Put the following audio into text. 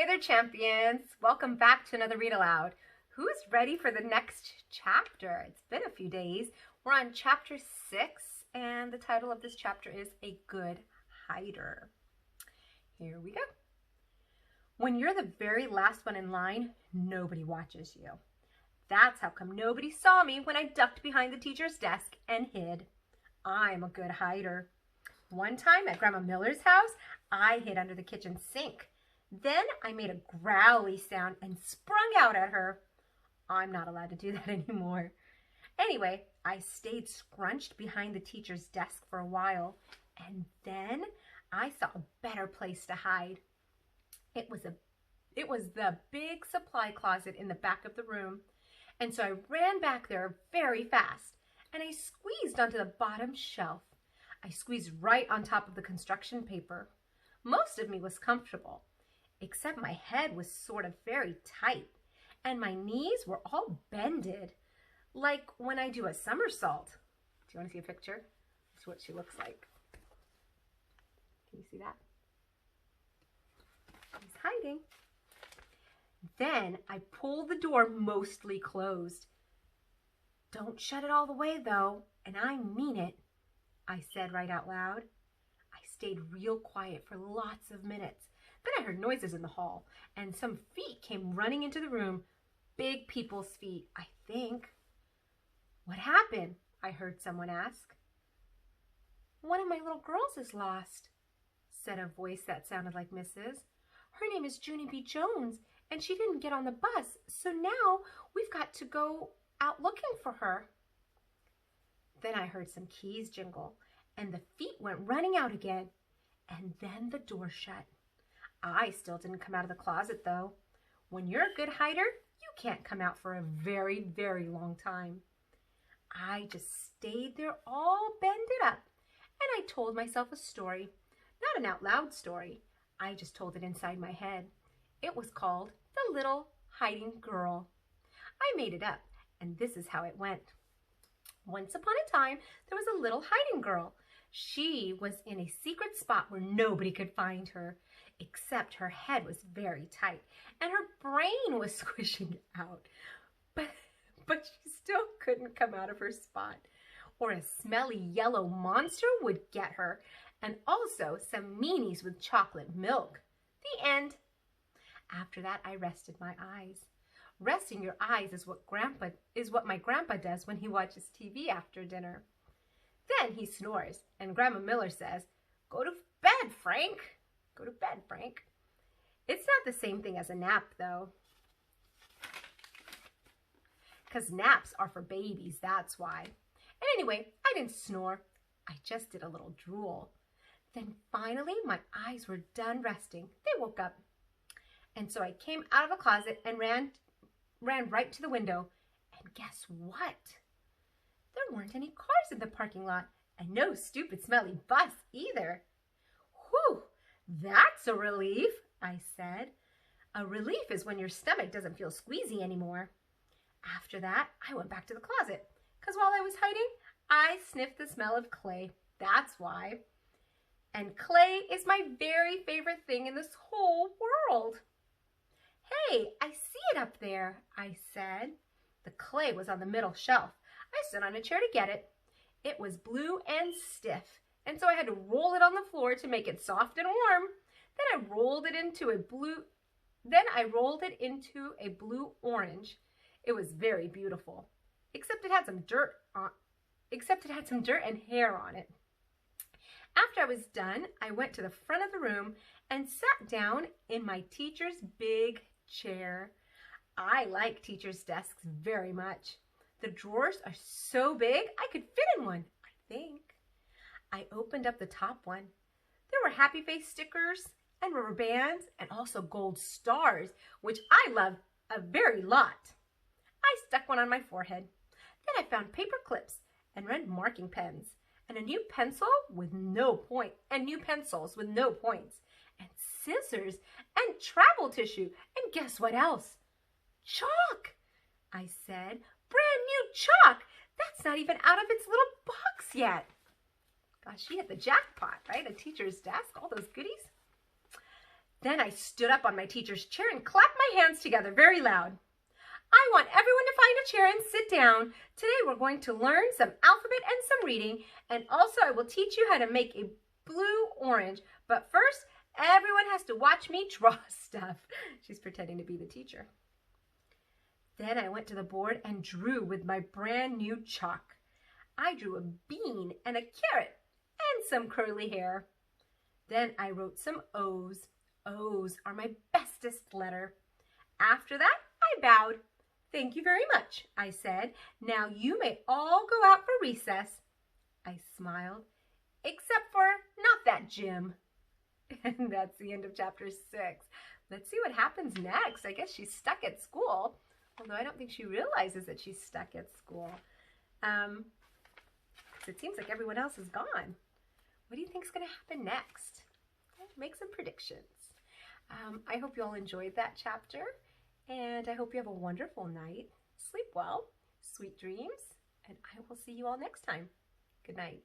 Hey there, champions. Welcome back to another Read Aloud. Who's ready for the next chapter? It's been a few days. We're on chapter 6, and the title of this chapter is A Good Hider. Here we go. When you're the very last one in line, nobody watches you. That's how come nobody saw me when I ducked behind the teacher's desk and hid. I'm a good hider. One time at Grandma Miller's house, I hid under the kitchen sink. Then I made a growly sound and sprung out at her. I'm not allowed to do that anymore. Anyway, I stayed scrunched behind the teacher's desk for a while, and then I saw a better place to hide. It was the big supply closet in the back of the room, and so I ran back there very fast, and I squeezed onto the bottom shelf. I squeezed right on top of the construction paper. Most of me was comfortable, except my head was sort of very tight, and my knees were all bended, like when I do a somersault. Do you want to see a picture? That's what she looks like. Can you see that? She's hiding. Then I pulled the door mostly closed. Don't shut it all the way, though, and I mean it, I said right out loud. I stayed real quiet for lots of minutes. Then I heard noises in the hall, and some feet came running into the room. Big people's feet, I think. What happened? I heard someone ask. One of my little girls is lost, said a voice that sounded like Mrs. Her name is Junie B. Jones, and she didn't get on the bus, so now we've got to go out looking for her. Then I heard some keys jingle, and the feet went running out again, and then the door shut. I still didn't come out of the closet, though. When you're a good hider, you can't come out for a very, very long time. I just stayed there all bended up, and I told myself a story. Not an out loud story. I just told it inside my head. It was called The Little Hiding Girl. I made it up, and this is how it went. Once upon a time, there was a little hiding girl. She was in a secret spot where nobody could find her, except her head was very tight and her brain was squishing out. But she still couldn't come out of her spot, or a smelly yellow monster would get her, and also some meanies with chocolate milk. The end. After that, I rested my eyes. Resting your eyes is what my grandpa does when he watches TV after dinner. Then he snores, and Grandma Miller says, "Go to bed, Frank. Go to bed, Frank." It's not the same thing as a nap, though. Because naps are for babies, that's why. And anyway, I didn't snore. I just did a little drool. Then finally, my eyes were done resting. They woke up. And so I came out of the closet and ran right to the window. And guess what? There weren't any cars in the parking lot, and no stupid smelly bus either. Whew, that's a relief, I said. A relief is when your stomach doesn't feel squeezy anymore. After that, I went back to the closet, because while I was hiding, I sniffed the smell of clay. That's why. And clay is my very favorite thing in this whole world. Hey, I see it up there, I said. The clay was on the middle shelf. I stood on a chair to get it. It was blue and stiff, and so I had to roll it on the floor to make it soft and warm. Then I rolled it into a blue orange. It was very beautiful, except it had some dirt and hair on it. After I was done, I went to the front of the room and sat down in my teacher's big chair. I like teachers' desks very much. The drawers are so big I could fit in one, I think. I opened up the top one. There were happy face stickers and rubber bands and also gold stars, which I love a very lot. I stuck one on my forehead. Then I found paper clips and red marking pens and a new pencil with no point and new pencils with no points and scissors and travel tissue. And guess what else? Chalk, I said. Brand new chalk. That's not even out of its little box yet. Gosh, she hit the jackpot, right? A teacher's desk, all those goodies. Then I stood up on my teacher's chair and clapped my hands together very loud. I want everyone to find a chair and sit down. Today we're going to learn some alphabet and some reading, and also I will teach you how to make a blue orange. But first, everyone has to watch me draw stuff. She's pretending to be the teacher. Then I went to the board and drew with my brand new chalk. I drew a bean and a carrot and some curly hair. Then I wrote some O's. O's are my bestest letter. After that, I bowed. Thank you very much, I said. Now you may all go out for recess. I smiled, except for not that Jim. And that's the end of chapter 6. Let's see what happens next. I guess she's stuck at school, although I don't think she realizes that she's stuck at school. It seems like everyone else is gone. What do you think is going to happen next? Make some predictions. I hope you all enjoyed that chapter, and I hope you have a wonderful night. Sleep well, sweet dreams, and I will see you all next time. Good night.